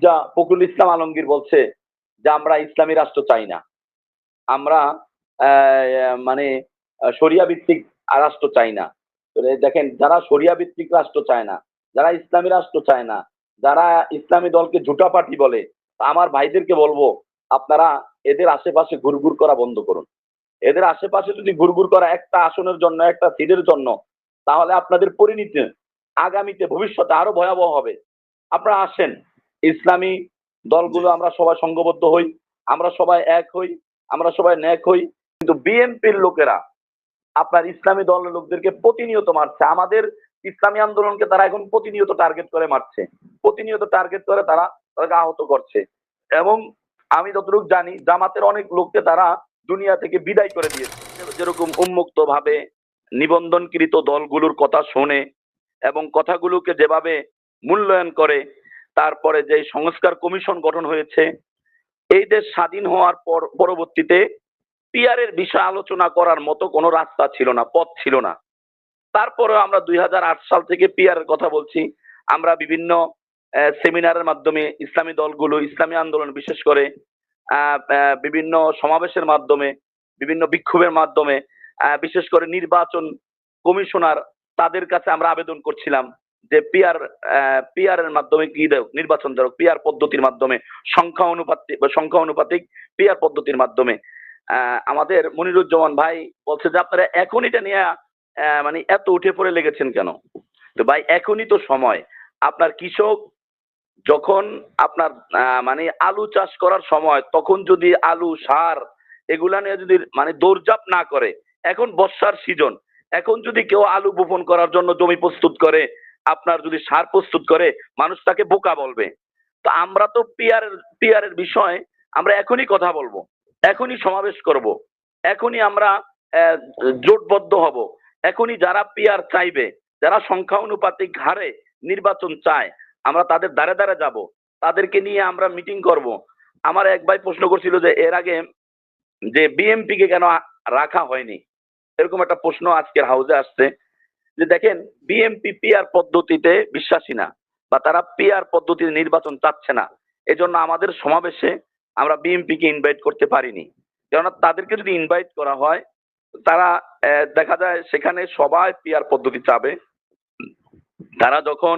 যা ফখরুল ইসলাম আলমগীর বলছে যে আমরা ইসলামী রাষ্ট্র চাই না, আমরা মানে শরিয়া ভিত্তিক রাষ্ট্র চাই না। তো দেখেন, যারা শরিয়া ভিত্তিক রাষ্ট্র চায় না, যারা ইসলামী রাষ্ট্র চায় না, যারা ইসলামী দলকে ঝুটা পার্টি বলে, আমার ভাইদেরকে বলবো আপনারা এদের আশেপাশে ঘুরঘুর করা বন্ধ করুন। এদের আশেপাশে যদি ঘুরঘুর করা একটা আসনের জন্য, একটা সিটের জন্য, তাহলে আপনাদের পরিণতি আগামীতে ভবিষ্যতে আরো ভয়াবহ হবে। আপনারা আসেন, ইসলামী জি। দলগুলো আমরা সবাই সংঘবদ্ধ হই, আমরা সবাই এক হই, আমরা সবাই ন্যাক হই। কিন্তু বিএনপির লোকেরা আপনার ইসলামী দলের লোকদেরকে প্রতিনিয়ত মারছে। আমাদের ইসলামী আন্দোলনকে তারা এখন প্রতিনিয়ত টার্গেট করে মারছে, প্রতিনিয়ত টার্গেট করে তারা তাদেরকে আহত করছে। এবং আমি যতটুকু জানি জামাতের অনেক লোককে তারা দুনিয়া থেকে বিদায় করে দিয়েছে। যেরকম উন্মুক্ত ভাবে নিবন্ধনকৃত দলগুলোর কথা শোনে এবং কথাগুলোকে যেভাবে মূল্যায়ন করে, তারপরে যে সংস্কার কমিশন গঠন হয়েছে, এই দেশ স্বাধীন হওয়ার পরবর্তীতে পিয়ারের বিষয় আলোচনা করার মতো কোনো রাস্তা ছিল না, পথ ছিল না। তারপরে আমরা 2008 সাল থেকে পিয়ারের কথা বলছি। আমরা বিভিন্ন সেমিনারের মাধ্যমে ইসলামী দলগুলো, ইসলামী আন্দোলন বিশেষ করে বিভিন্ন সমাবেশের মাধ্যমে, বিভিন্ন বিক্ষোভের মাধ্যমে, বিশেষ করে নির্বাচন কমিশনার তাদের কাছে আমরা আবেদন করছিলাম যে পিয়ারের মাধ্যমে কি দেখ নির্বাচন দেখ, পিয়ার পদ্ধতির মাধ্যমে, সংখ্যা অনুপাতিক পিয়ার পদ্ধতির মাধ্যমে। আমাদের মনিরুজ্জামান ভাই বলছে যে আপনারা এখন এটা নিয়ে মানে এত উঠে পড়ে লেগেছেন কেন? তো ভাই, এখনই তো সময়। আপনার কৃষক যখন আপনার মানে আলু চাষ করার সময়, তখন যদি আলু, সার এগুলা নিয়ে যদি মানে দৌড়ঝাঁপ না করে, এখন বর্ষার সিজন, এখন যদি কেউ আলু বপন করার জন্য জমি প্রস্তুত করে, আপনার যদি সার প্রস্তুত করে, মানুষ তাকে বোকা বলবে। তো আমরা তো পিয়ারের বিষয়ে আমরা এখনই কথা বলবো, এখনই সমাবেশ করব, এখনই আমরা আহ, জোটবদ্ধ হব, এখনই যারা পিয়ার চাইবে, যারা সংখ্যা অনুপাতিক হারে নির্বাচন চায়, আমরা তাদের দ্বারে দ্বারে যাব, তাদেরকে নিয়ে আমরা মিটিং করব। আমার এক ভাই প্রশ্ন করছিল যে এর আগে যে বিএমপি কে কেন রাখা হয়নি, এরকম একটা প্রশ্ন আজকের হাউজে আসছে। যে দেখেন, বিএমপি পিআর পদ্ধতিতে বিশ্বাসী না, বা তারা পিআর পদ্ধতির নির্বাচন চাচ্ছে না। এজন্য আমাদের সমাবেশে আমরা বিএমপি কে ইনভাইট করতে পারিনি। কেননা তাদেরকে যদি ইনভাইট করা হয়, তারা দেখা যায় সেখানে সবাই পিআর পদ্ধতি চাবে। তারা যখন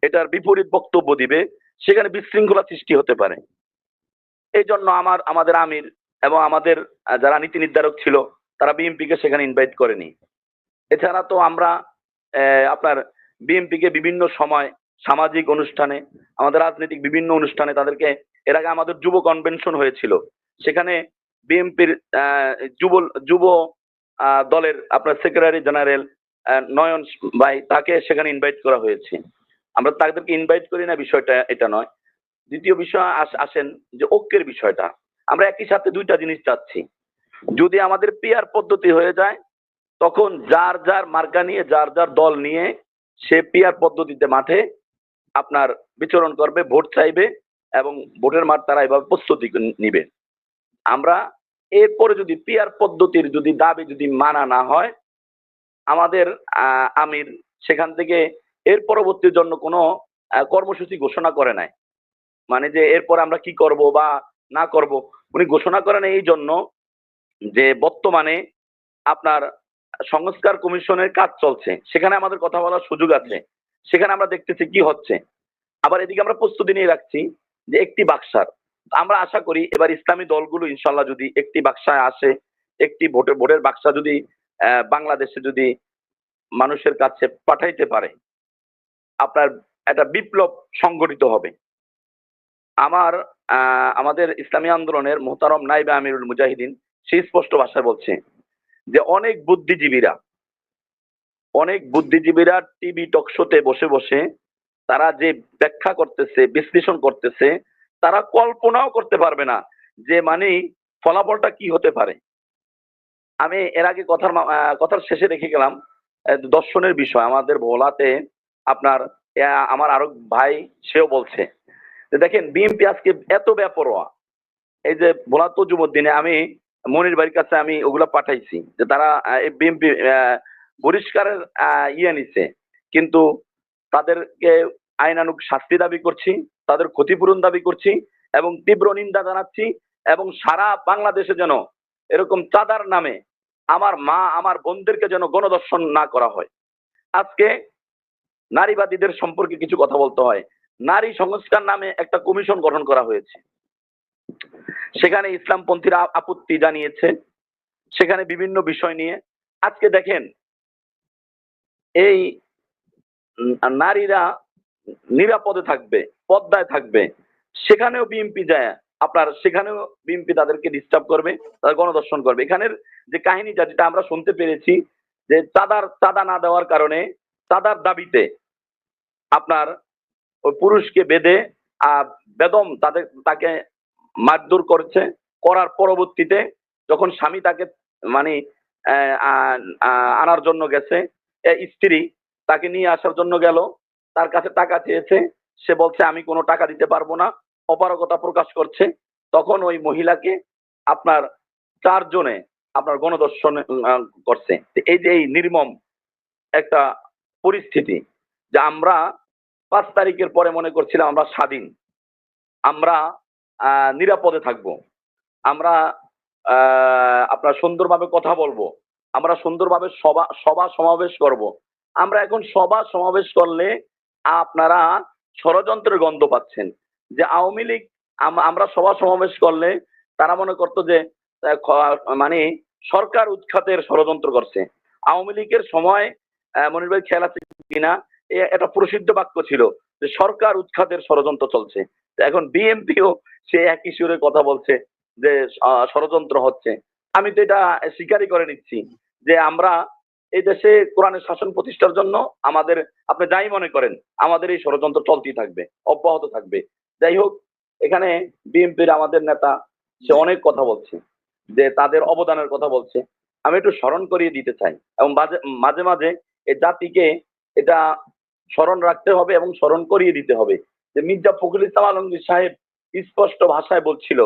এটার বিপরীত বক্তব্য দিবে, সেখানে বিশৃঙ্খলা সৃষ্টি হতে পারে। এই জন্য আমাদের আমির এবং আমাদের যারা নীতি নির্ধারক ছিল, তারা বিএমপি কে সেখানে ইনভাইট করেনি। এছাড়া তো আমরা আপনার বিএনপি কে বিভিন্ন সময় সামাজিক অনুষ্ঠানে, আমাদের রাজনৈতিক বিভিন্ন অনুষ্ঠানে তাদেরকে, এর আগে আমাদের যুব কনভেনশন হয়েছিল, সেখানে বিএনপির যুব যুব দলের আপনার সেক্রেটারি জেনারেল নয়ন ভাই, তাকে সেখানে ইনভাইট করা হয়েছে। আমরা তাদেরকে ইনভাইট করি না, বিষয়টা এটা নয়। দ্বিতীয় বিষয় আসেন যে ঐক্যের বিষয়টা। আমরা একই সাথে দুইটা জিনিস চাচ্ছি। যদি আমাদের পিআর পদ্ধতি হয়ে যায়, তখন যার যার মার্কা নিয়ে, যার যার দল নিয়ে সে পিআর পদ্ধতিতে মাঠে আপনার বিচরণ করবে, ভোট চাইবে, এবং ভোটের মাঠ তারা এভাবে প্রস্তুতি নিবে। আমরা এরপরে যদি পিআর পদ্ধতির যদি দাবি যদি মানা না হয়, আমাদের আমির সেখান থেকে এর পরবর্তীর জন্য কোনো কর্মসূচি ঘোষণা করে নাই। মানে যে এরপর আমরা কি করব বা না করব, উনি ঘোষণা করেন এই জন্য যে বর্তমানে আপনার সংস্কার কমিশনের কাজ চলছে, সেখানে আমাদের কথা বলার সুযোগ আছে, সেখানে আমরা দেখতেছি কি হচ্ছে। আবার এদিকে আমরা প্রস্তুতি নিয়ে রাখছি যে একটি বাক্সার, আমরা আশা করি এবার ইসলামী দলগুলো ইনশাল্লাহ যদি একটি বাক্সায় আসে, একটি ভোটের বাক্সা যদি বাংলাদেশে যদি মানুষের কাছে পাঠাইতে পারে, আপনার একটা বিপ্লব সংগঠিত হবে। আমাদের ইসলামী আন্দোলনের মোহতারম নাইবে আমিরুল মুজাহিদিন সেই স্পষ্ট ভাষায় বলছে যে অনেক বুদ্ধিজীবীরা টিভি টক শোতে বসে বসে তারা যে ব্যাখ্যা করতেছে, বিশ্লেষণ করতেছে, তারা কল্পনাও করতে পারবে না যে মানে ফলাফলটা কি হতে পারে। আমি এর আগে কথার শেষে রেখে গেলাম দর্শনের বিষয়। আমাদের ভোলাতে আপনার আমার আরো ভাই সেও বলছে যে দেখেন, বিএনপি আজকে এত বেপরোয়া। এই যে ভোলা তজুমুদ্দিনে আমি মনির ভাইয়ের কাছে আমি ওগুলা পাঠাইছি যে তারা এই বিএনপি বহিষ্কারের ইয়ে নিছে, কিন্তু তাদেরকে আইনানুগ শাস্তি দাবি করছি, তাদের ক্ষতিপূরণ দাবি করছি এবং তীব্র নিন্দা জানাচ্ছি। এবং সারা বাংলাদেশে যেন এরকম চাঁদার নামে আমার মা আমার বোনদেরকে যেন গণধর্ষণ না করা হয়। আজকে নারীবাদীদের সম্পর্কে কিছু কথা বলতে হয়। নারী সংস্কার নামে একটা কমিশন গঠন করা হয়েছে, সেখানে ইসলামপন্থীরা আপত্তি জানিয়েছে, সেখানে বিভিন্ন বিষয় নিয়ে। আজকে দেখেন এই নারীরা নিরাপদে থাকবে, পর্দায় থাকবে, সেখানেও বিএনপি যায়, আপনার সেখানেও বিএনপি তাদেরকে ডিস্টার্ব করবে, তাদের গণধর্ষণ করবে। এখানের যে কাহিনীটা যেটা আমরা শুনতে পেরেছি, যে চাঁদা না দেওয়ার কারণে, চাঁদার দাবিতে আপনার ওই পুরুষকে বেঁধে বেদম তাকে মারধর করছে। করার পরবর্তীতে যখন স্বামী তাকে মানে আনার জন্য গেছে, স্ত্রী তাকে নিয়ে আসার জন্য গেল, তার কাছে টাকা চেয়েছে, সে বলছে আমি কোনো টাকা দিতে পারবো না, অপারগতা প্রকাশ করছে। তখন ওই মহিলাকে আপনার 4 জনে আপনার গণধর্ষণ করছে। এই যে এই নির্মম একটা পরিস্থিতি, যে আমরা 5 তারিখের পরে মনে করছিলাম আমরা স্বাধীন, আমরা নিরাপদে থাকবো, আমরা আপনার সুন্দরভাবে কথা বলবো, আমরা সুন্দরভাবে সভা সমাবেশ করব। আমরা এখন সভা সমাবেশ করলে আপনারা ষড়যন্ত্রের গন্ধ পাচ্ছেন। যে আওয়ামী লীগ আমরা সভা সমাবেশ করলে তারা মনে করতো যে মানে সরকার উৎখাতের ষড়যন্ত্র করছে। আওয়ামী লীগের সময় মনির ভাই খেয়াল আছে কিনা, একটা প্রসিদ্ধ বাক্য ছিল যে সরকার উৎখাতের ষড়যন্ত্র চলছে। এখন বিএনপিও সে একই সুরে কথা বলছে যে ষড়যন্ত্র হচ্ছে। আমি তো এটা স্বীকারই করে নিচ্ছি যে আমরা এই দেশে কোরআনের শাসন প্রতিষ্ঠার জন্য আমাদের, আপনি যাই মনে করেন, আমাদের এই ষড়যন্ত্র চলতেই থাকবে, অব্যাহত থাকবে। যাই হোক, এখানে বিএনপির আমাদের নেতা সে অনেক কথা বলছে, যে তাদের অবদানের কথা বলছে। আমি একটু স্মরণ করিয়ে দিতে চাই এবং মাঝে মাঝে এই জাতিকে এটা স্মরণ রাখতে হবে এবং স্মরণ করিয়ে দিতে হবে যে মির্জা ফখরুল ইসলাম আলমগীর সাহেব স্পষ্ট ভাষায় বলছিল,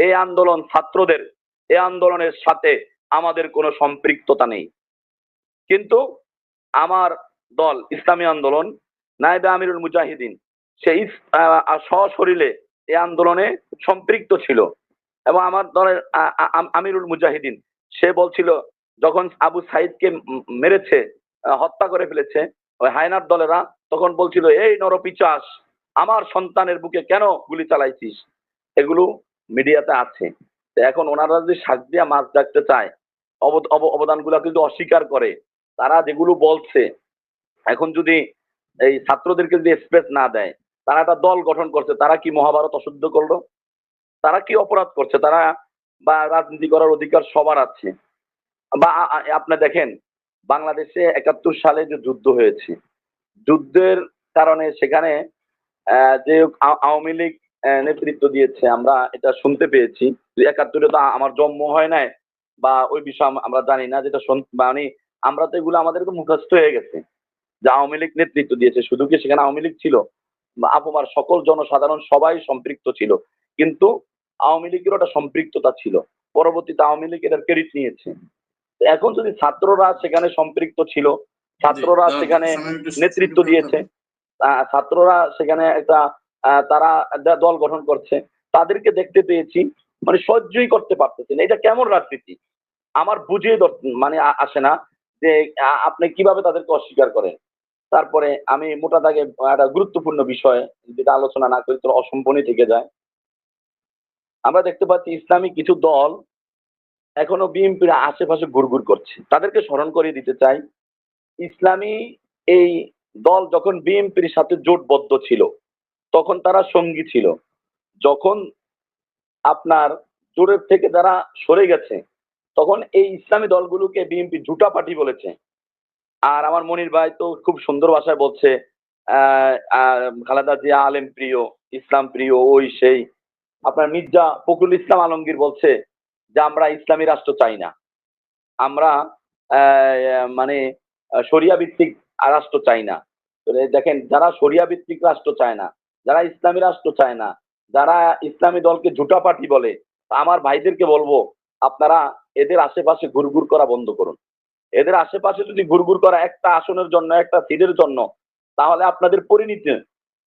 এই আন্দোলন ছাত্রদের, এই আন্দোলনের সাথে আমাদের কোনো সম্পৃক্ততা নেই। কিন্তু আমার দল ইসলামী আন্দোলন, নায়েবে আমিরুল মুজাহিদিন, সেই সশরীরে এই আন্দোলনে সম্পৃক্ত ছিল। এবং আমার দলের আমিরুল মুজাহিদিন সে বলছিল, যখন আবু সাইদকে মেরেছে, হত্যা করে ফেলেছে ওই হায়নার দলেরা, তখন বলছিল এই নরপিচাস, আমার সন্তানের বুকে কেন গুলি চালাইছিস। এগুলো মিডিয়াতে আছে। এখন ওনারা যদি শাক দিয়া মাছ ডাকতে চায়, অবদানগুলো কিন্তু অস্বীকার করে, তারা যেগুলো বলছে, এখন যদি এই ছাত্রদেরকে যদি স্পেস না দেয়, তারা একটা দল গঠন করছে, তারা কি মহাভারত অশুদ্ধ করলো? তারা কি অপরাধ করছে? তারা বা রাজনীতি করার অধিকার সবার আছে। বা আপনি দেখেন বাংলাদেশে 71 সালে যে যুদ্ধ হয়েছে, যুদ্ধের কারণে সেখানে যে আওয়ামী লীগ নেতৃত্ব দিয়েছে, আমরা এটা শুনতে পেয়েছি। 71-এ তো আমার জন্ম হয় নাই, বা ওই বিষয় আমরা জানি না, যেটা মানে আমরা তো এগুলো আমাদের তো মুখস্থ হয়ে গেছে যে আওয়ামী লীগ নেতৃত্ব দিয়েছে। শুধু কি সেখানে আওয়ামী লীগ ছিল? আপামার সকল জনসাধারণ সবাই সম্পৃক্ত ছিল, কিন্তু আওয়ামী লীগের ওটা সম্পৃক্ততা ছিল। পরবর্তীতে আওয়ামী লীগ এটার ক্রেডিট নিয়েছে। এখন যদি ছাত্ররা সেখানে সম্পৃক্ত ছিল, ছাত্ররা সেখানে নেতৃত্ব দিয়েছে, ছাত্ররা সেখানে একটা তারা দল গঠন করছে, তাদেরকে দেখতে পেয়েছি মানে সহ্যই করতে পারতেছেন। এটা কেমন রাজনীতি আমার বুঝিয়ে মানে আসে না, যে আপনি কিভাবে তাদেরকে অস্বীকার করেন। তারপরে আমি মোটা দাগে একটা গুরুত্বপূর্ণ বিষয় যেটা আলোচনা না করি তো অসম্পূর্ণ থেকে যায়। আমরা দেখতে পাচ্ছি ইসলামী কিছু দল এখনো বিএনপির আশেপাশে ঘুরঘুর করছে। তাদেরকে স্মরণ করিয়ে দিতে চাই, ইসলামী এই দল যখন বিএনপির সাথে জোটবদ্ধ ছিল তখন তারা সঙ্গী ছিল। যখন আপনার জোটের থেকে যারা সরে গেছে, তখন এই ইসলামী দলগুলোকে বিএনপি জুটা পার্টি বলেছে। আর আমার মনির ভাই তো খুব সুন্দর ভাষায় বলছে খালেদা জিয়া আলেম প্রিয়, ইসলাম প্রিয়, ওই সেই। আপনার মির্জা ফখরুল ইসলাম আলমগীর বলছে যে আমরা ইসলামী রাষ্ট্র চাই না, আমরা মানে শরিয়া ভিত্তিক রাষ্ট্র চাই না। দেখেন, যারা শরিয়া ভিত্তিক রাষ্ট্র চায় না, যারা ইসলামী রাষ্ট্র চায় না, যারা ইসলামী দলকে জুটা পার্টি বলে, আমার ভাইদেরকে বলবো আপনারা এদের আশেপাশে ঘুরঘুর করা বন্ধ করুন। এদের আশেপাশে যদি ঘুরঘুর করা একটা আসনের জন্য, একটা সিটের জন্য, তাহলে আপনাদের পরিণতি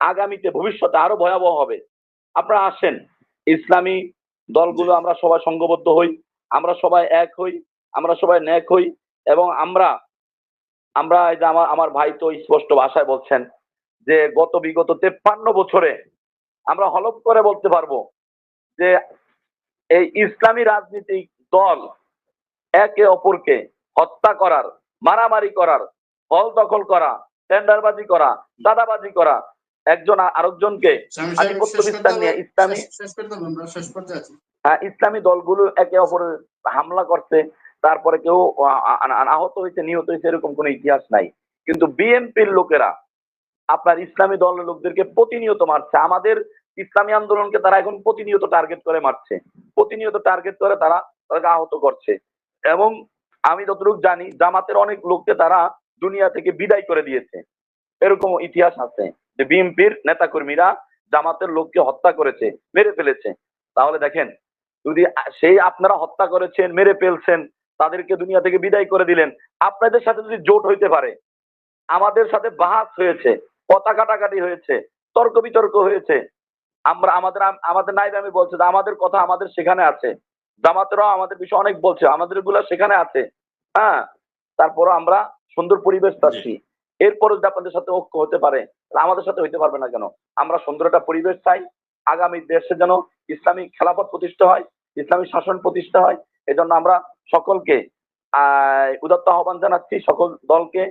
আগামীতে ভবিষ্যতে আরো ভয়াবহ হবে। আপনারা আসেন, ইসলামী দলগুলো আমরা সবাই সংঘবদ্ধ হই, আমরা সবাই এক হই, আমরা সবাই ন্যাক হই, এবং আমরা আমরা এই যে আমার ভাই তো স্পষ্ট ভাষায় বলছেন যে বিগত 53 বছরে আমরা হলফ করে বলতে পারবো যে এই ইসলামী রাজনীতিক দল একে অপরকে হত্যা করার, মারামারি করার, হল দখল করা, টেন্ডারবাজি করা, দাদাবাজি করা, একজন আরেকজনকে আধিপত্য বিস্তার নিয়ে ইসলামী দলগুলো একে অপরের হামলা করছে, তারপরে কেউ আহত হয়েছে, নিহত হয়েছে, এরকম কোনো ইতিহাস নাই। কিন্তু বিএনপির লোকেরা আপনার ইসলামী দলের লোকদেরকে প্রতিনিয়ত মারছে। আমাদের ইসলামী আন্দোলনকে তারা এখন প্রতিনিয়ত টার্গেট করে মারছে, প্রতিনিয়ত টার্গেট করে তারা তাদেরকে আহত করছে। এবং আমি যতটুকু জানি জামাতের অনেক লোককে তারা দুনিয়া থেকে বিদায় করে দিয়েছে, এরকম ইতিহাস আছে যে বিএনপির নেতাকর্মীরা জামাতের লোককে হত্যা করেছে, মেরে ফেলেছে। তাহলে দেখেন, যদি সেই আপনারা হত্যা করেছেন, মেরে ফেলছেন, তাদেরকে দুনিয়া থেকে বিদায় করে দিলেন, আপনাদের সাথে যদি জোট হইতে পারে, আমাদের সাথে বাহাস হয়েছে, কথা কাটাকাটি হয়েছে, তর্ক বিতর্ক হয়েছে, আমরা আমাদের আমাদের নাইবে আমি বলছি যে আমাদের কথা আমাদের সেখানে আছে, জামাতেরাও আমাদের বিষয়ে অনেক বলছে, আমাদের গুলা সেখানে আছে। হ্যাঁ, তারপরও আমরা সুন্দর পরিবেশ চাচ্ছি। এরপরে যদি আপনাদের সাথে ঐক্য হতে পারে, আমাদের সাথে হইতে পারবে না কেন? আমরা সুন্দর একটা পরিবেশ চাই, আগামী দেশে যেন ইসলামী খেলাফত প্রতিষ্ঠা হয়, ইসলামী শাসন প্রতিষ্ঠা হয়। এজন্য আমরা সকলকে উদাত্ত আহ্বান জানাচ্ছি, সকল দলকে